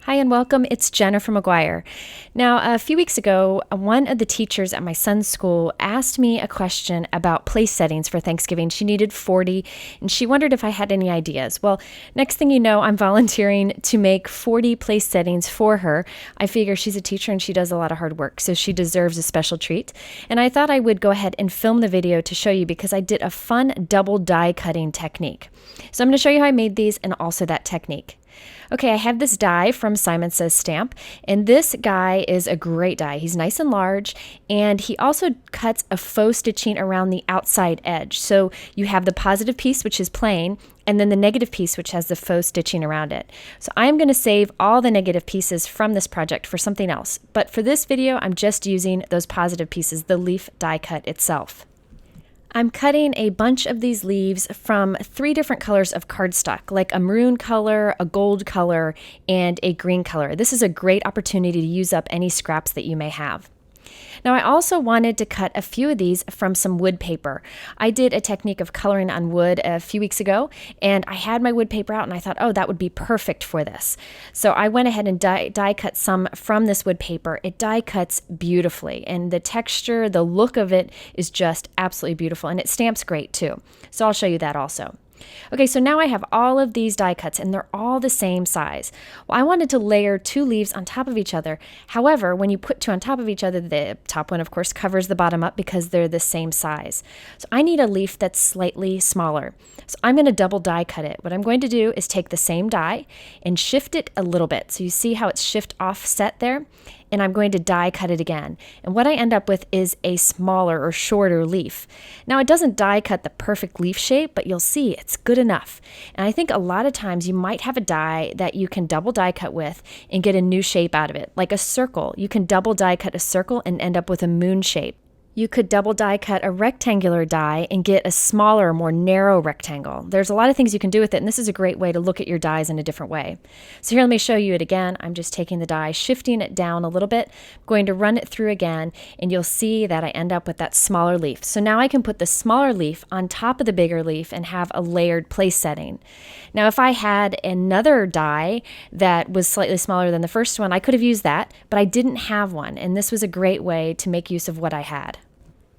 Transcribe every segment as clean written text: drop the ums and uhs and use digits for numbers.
Hi and welcome. It's Jenna from McGuire. Now, a few weeks ago, one of the teachers at my son's school asked me a question about place settings for Thanksgiving. She needed 40 and she wondered if I had any ideas. Well, next thing you know, I'm volunteering to make 40 place settings for her. I figure she's a teacher and she does a lot of hard work, so she deserves a special treat. And I thought I would go ahead and film the video to show you because I did a fun double die cutting technique. So I'm going to show you how I made these and also that technique. Okay, I have this die from Simon Says Stamp, and this guy is a great die. He's nice and large, and he also cuts a faux stitching around the outside edge. So you have the positive piece, which is plain, and then the negative piece, which has the faux stitching around it. So I'm going to save all the negative pieces from this project for something else. But for this video, I'm just using those positive pieces, the leaf die cut itself. I'm cutting a bunch of these leaves from 3 different colors of cardstock, like a maroon color, a gold color, and a green color. This is a great opportunity to use up any scraps that you may have. Now, I also wanted to cut a few of these from some wood paper. I did a technique of coloring on wood a few weeks ago, and I had my wood paper out and I thought, oh, that would be perfect for this. So I went ahead and die cut some from this wood paper. It die cuts beautifully, and the texture, the look of it is just absolutely beautiful, and it stamps great too. So I'll show you that also. Okay, so now I have all of these die cuts and they're all the same size. Well, I wanted to layer 2 leaves on top of each other. However, when you put 2 on top of each other, the top one, of course, covers the bottom up because they're the same size. So I need a leaf that's slightly smaller. So I'm going to double die cut it. What I'm going to do is take the same die and shift it a little bit. So you see how it's shift offset there? And I'm going to die cut it again. And what I end up with is a smaller or shorter leaf. Now, it doesn't die cut the perfect leaf shape, but you'll see it's good enough. And I think a lot of times you might have a die that you can double die cut with and get a new shape out of it, like a circle. You can double die cut a circle and end up with a moon shape. You could double die cut a rectangular die and get a smaller, more narrow rectangle. There's a lot of things you can do with it, and this is a great way to look at your dies in a different way. So here, let me show you it again. I'm just taking the die, shifting it down a little bit, I'm going to run it through again, and you'll see that I end up with that smaller leaf. So now I can put the smaller leaf on top of the bigger leaf and have a layered place setting. Now, if I had another die that was slightly smaller than the first one, I could have used that, but I didn't have one, and this was a great way to make use of what I had.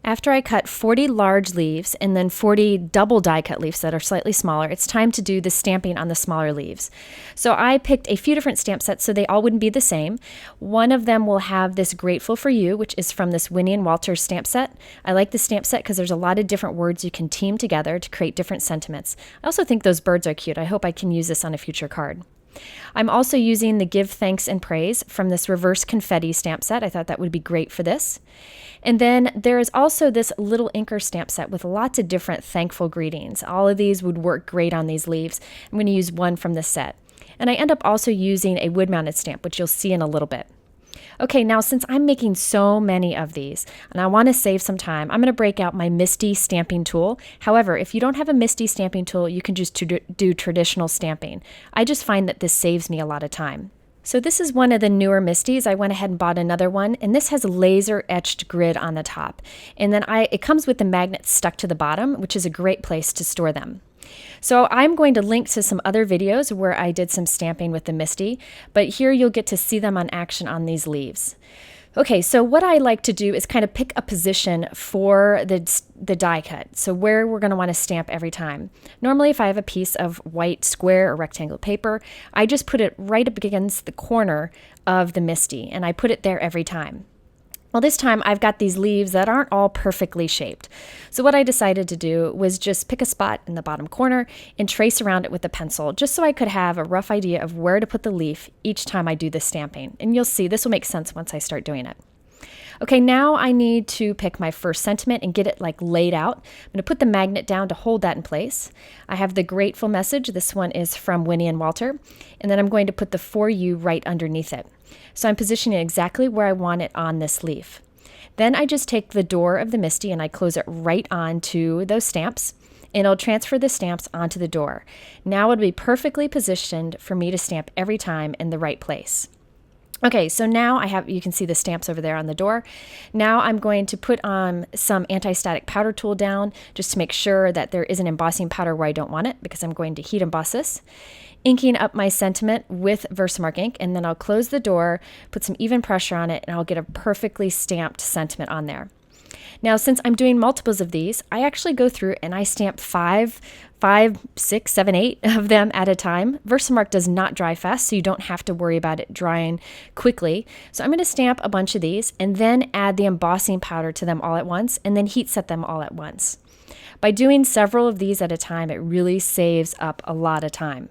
After I cut 40 large leaves and then 40 double die cut leaves that are slightly smaller, it's time to do the stamping on the smaller leaves. So I picked a few different stamp sets so they all wouldn't be the same. One of them will have this Grateful for You, which is from this Winnie and Walter stamp set. I like the stamp set because there's a lot of different words you can team together to create different sentiments. I also think those birds are cute. I hope I can use this on a future card. I'm also using the Give Thanks and Praise from this reverse confetti stamp set. I thought that would be great for this. And then there is also this little inker stamp set with lots of different thankful greetings. All of these would work great on these leaves. I'm going to use one from this set. And I end up also using a wood-mounted stamp, which you'll see in a little bit. Okay, now since I'm making so many of these and I want to save some time, I'm going to break out my Misti stamping tool. However, if you don't have a Misti stamping tool, you can just do traditional stamping. I just find that this saves me a lot of time. So this is one of the newer Mistis. I went ahead and bought another one, and this has laser etched grid on the top. And then it comes with the magnets stuck to the bottom, which is a great place to store them. So I'm going to link to some other videos where I did some stamping with the Misti, but here you'll get to see them on action on these leaves. Okay, so what I like to do is kind of pick a position for the die cut, so where we're going to want to stamp every time. Normally, if I have a piece of white square or rectangle paper, I just put it right up against the corner of the Misti, and I put it there every time. Well, this time I've got these leaves that aren't all perfectly shaped. So what I decided to do was just pick a spot in the bottom corner and trace around it with a pencil, just so I could have a rough idea of where to put the leaf each time I do the stamping. And you'll see this will make sense once I start doing it. Okay, now I need to pick my first sentiment and get it laid out. I'm going to put the magnet down to hold that in place. I have the grateful message. This one is from Winnie and Walter. And then I'm going to put the For You right underneath it. So I'm positioning it exactly where I want it on this leaf. Then I just take the door of the Misti and I close it right onto those stamps, and it'll transfer the stamps onto the door. Now it'll be perfectly positioned for me to stamp every time in the right place. Okay, so now you can see the stamps over there on the door. Now I'm going to put on some anti-static powder tool down just to make sure that there isn't embossing powder where I don't want it, because I'm going to heat emboss this. Inking up my sentiment with Versamark ink, and then I'll close the door, put some even pressure on it, and I'll get a perfectly stamped sentiment on there. Now, since I'm doing multiples of these, I actually go through and I stamp 5, 6, 7, 8 of them at a time. Versamark does not dry fast, so you don't have to worry about it drying quickly. So I'm going to stamp a bunch of these and then add the embossing powder to them all at once, and then heat set them all at once. By doing several of these at a time, it really saves up a lot of time.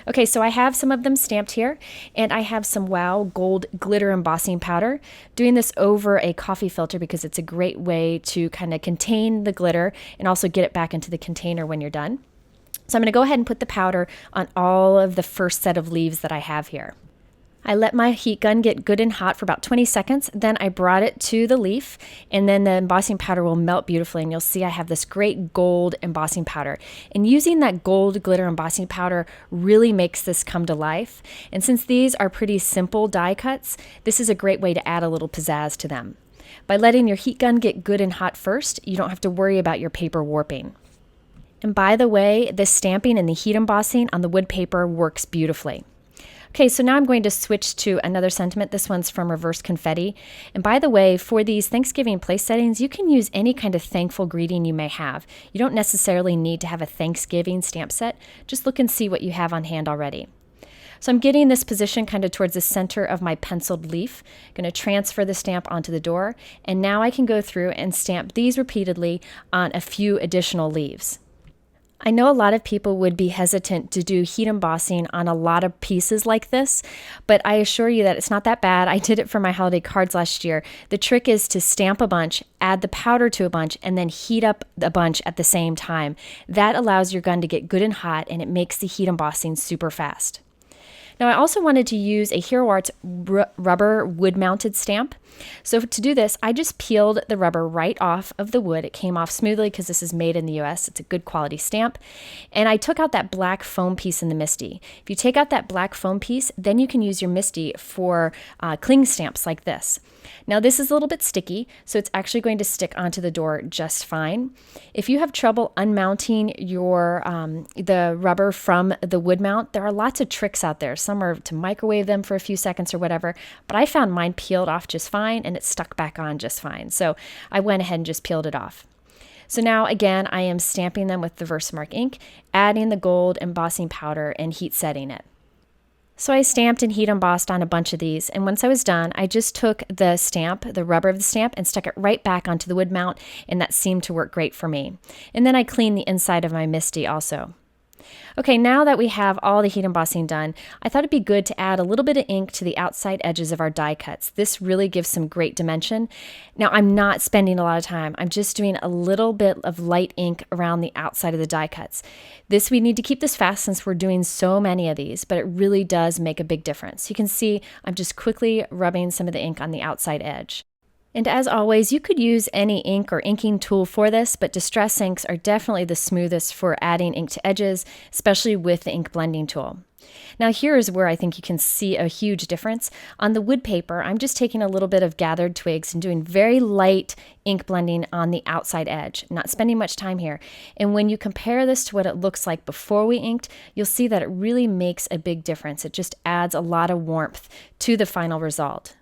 Okay, so I have some of them stamped here, and I have some Wow Gold Glitter Embossing Powder. Doing this over a coffee filter because it's a great way to kind of contain the glitter and also get it back into the container when you're done. So I'm going to go ahead and put the powder on all of the first set of leaves that I have here. I let my heat gun get good and hot for about 20 seconds. Then I brought it to the leaf, and then the embossing powder will melt beautifully, and you'll see I have this great gold embossing powder. And using that gold glitter embossing powder really makes this come to life. And since these are pretty simple die cuts, this is a great way to add a little pizzazz to them. By letting your heat gun get good and hot first, you don't have to worry about your paper warping. And by the way, this stamping and the heat embossing on the wood paper works beautifully. Okay, so now I'm going to switch to another sentiment. This one's from Reverse Confetti. And by the way, for these Thanksgiving place settings, you can use any kind of thankful greeting you may have. You don't necessarily need to have a Thanksgiving stamp set. Just look and see what you have on hand already. So I'm getting this position kind of towards the center of my penciled leaf. I'm going to transfer the stamp onto the door. And now I can go through and stamp these repeatedly on a few additional leaves. I know a lot of people would be hesitant to do heat embossing on a lot of pieces like this, but I assure you that it's not that bad. I did it for my holiday cards last year. The trick is to stamp a bunch, add the powder to a bunch, and then heat up a bunch at the same time. That allows your gun to get good and hot, and it makes the heat embossing super fast. Now, I also wanted to use a Hero Arts rubber wood-mounted stamp. So to do this, I just peeled the rubber right off of the wood. It came off smoothly because this is made in the US. It's a good quality stamp. And I took out that black foam piece in the Misti. If you take out that black foam piece, then you can use your Misti for cling stamps like this. Now, this is a little bit sticky, so it's actually going to stick onto the door just fine. If you have trouble unmounting your the rubber from the wood mount, there are lots of tricks out there. Some are to microwave them for a few seconds or whatever, but I found mine peeled off just fine and it stuck back on just fine. So I went ahead and just peeled it off. So now again, I am stamping them with the Versamark ink, adding the gold embossing powder and heat setting it. So I stamped and heat embossed on a bunch of these, and once I was done, I just took the stamp, the rubber of the stamp, and stuck it right back onto the wood mount, and that seemed to work great for me. And then I cleaned the inside of my Misti also. Okay, now that we have all the heat embossing done, I thought it'd be good to add a little bit of ink to the outside edges of our die cuts. This really gives some great dimension. Now, I'm not spending a lot of time. I'm just doing a little bit of light ink around the outside of the die cuts. We need to keep this fast since we're doing so many of these, but it really does make a big difference. You can see I'm just quickly rubbing some of the ink on the outside edge. And as always, you could use any ink or inking tool for this, but distress inks are definitely the smoothest for adding ink to edges, especially with the ink blending tool. Now here is where I think you can see a huge difference. On the wood paper, I'm just taking a little bit of gathered twigs and doing very light ink blending on the outside edge, not spending much time here. And when you compare this to what it looks like before we inked, you'll see that it really makes a big difference. It just adds a lot of warmth to the final result.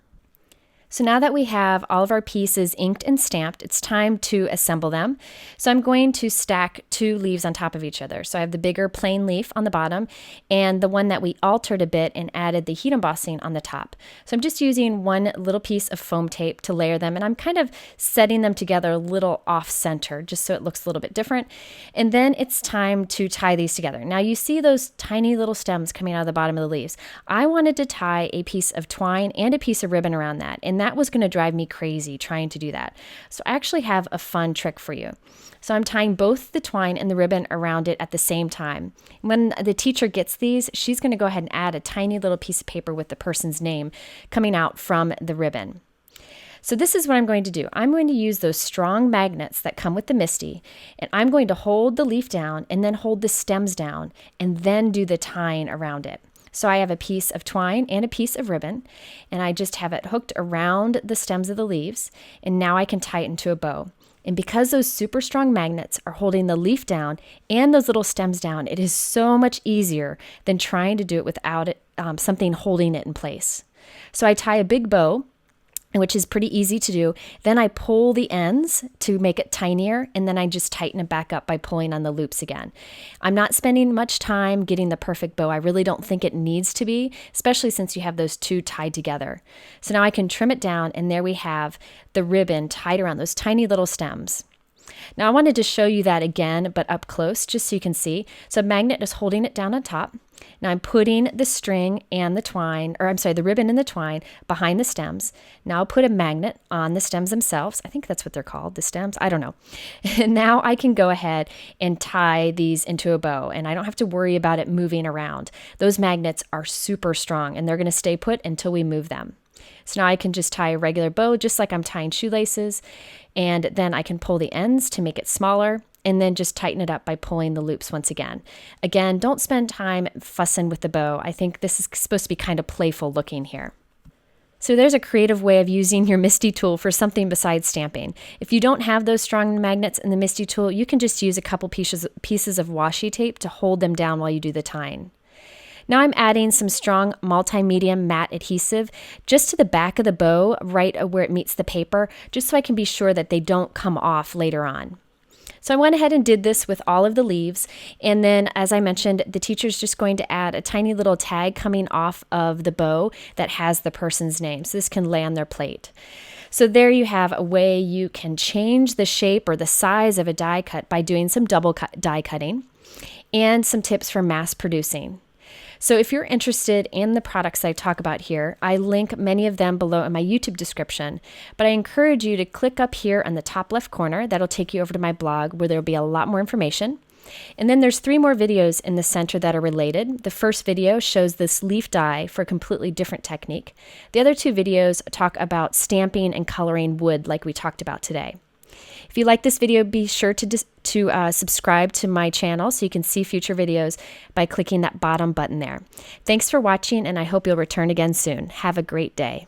So now that we have all of our pieces inked and stamped, it's time to assemble them. So I'm going to stack 2 leaves on top of each other. So I have the bigger plain leaf on the bottom and the one that we altered a bit and added the heat embossing on the top. So I'm just using one little piece of foam tape to layer them, and I'm kind of setting them together a little off center just so it looks a little bit different. And then it's time to tie these together. Now you see those tiny little stems coming out of the bottom of the leaves. I wanted to tie a piece of twine and a piece of ribbon around that, and that was going to drive me crazy trying to do that. So I actually have a fun trick for you. So I'm tying both the twine and the ribbon around it at the same time. When the teacher gets these, she's going to go ahead and add a tiny little piece of paper with the person's name coming out from the ribbon. So this is what I'm going to do. I'm going to use those strong magnets that come with the Misti, and I'm going to hold the leaf down and then hold the stems down and then do the tying around it. So I have a piece of twine and a piece of ribbon, and I just have it hooked around the stems of the leaves, and now I can tie it into a bow. And because those super strong magnets are holding the leaf down and those little stems down, it is so much easier than trying to do it without something holding it in place. So I tie a big bow, which is pretty easy to do. Then I pull the ends to make it tinier, and then I just tighten it back up by pulling on the loops again. I'm not spending much time getting the perfect bow. I really don't think it needs to be, especially since you have those two tied together. So now I can trim it down, and there we have the ribbon tied around those tiny little stems. Now I wanted to show you that again, but up close, just so you can see. So a magnet is holding it down on top. Now I'm putting the string and the ribbon and the twine behind the stems. Now I'll put a magnet on the stems themselves. I think that's what they're called, the stems. I don't know. And now I can go ahead and tie these into a bow, and I don't have to worry about it moving around. Those magnets are super strong, and they're going to stay put until we move them. So now I can just tie a regular bow just like I'm tying shoelaces, and then I can pull the ends to make it smaller, and then just tighten it up by pulling the loops once again. Again, don't spend time fussing with the bow. I think this is supposed to be kind of playful looking here. So there's a creative way of using your Misti Tool for something besides stamping. If you don't have those strong magnets in the Misti Tool, you can just use a couple pieces of washi tape to hold them down while you do the tying. Now I'm adding some strong multimedia matte adhesive just to the back of the bow, right where it meets the paper, just so I can be sure that they don't come off later on. So I went ahead and did this with all of the leaves, and then as I mentioned, the teacher's just going to add a tiny little tag coming off of the bow that has the person's name, so this can lay on their plate. So there you have a way you can change the shape or the size of a die cut by doing some double die cutting, and some tips for mass producing. So if you're interested in the products I talk about here, I link many of them below in my YouTube description, but I encourage you to click up here on the top left corner. That'll take you over to my blog where there'll be a lot more information. And then there's 3 more videos in the center that are related. The first video shows this leaf die for a completely different technique. The other 2 videos talk about stamping and coloring wood like we talked about today. If you like this video, be sure to subscribe to my channel so you can see future videos by clicking that bottom button there. Thanks for watching, and I hope you'll return again soon. Have a great day.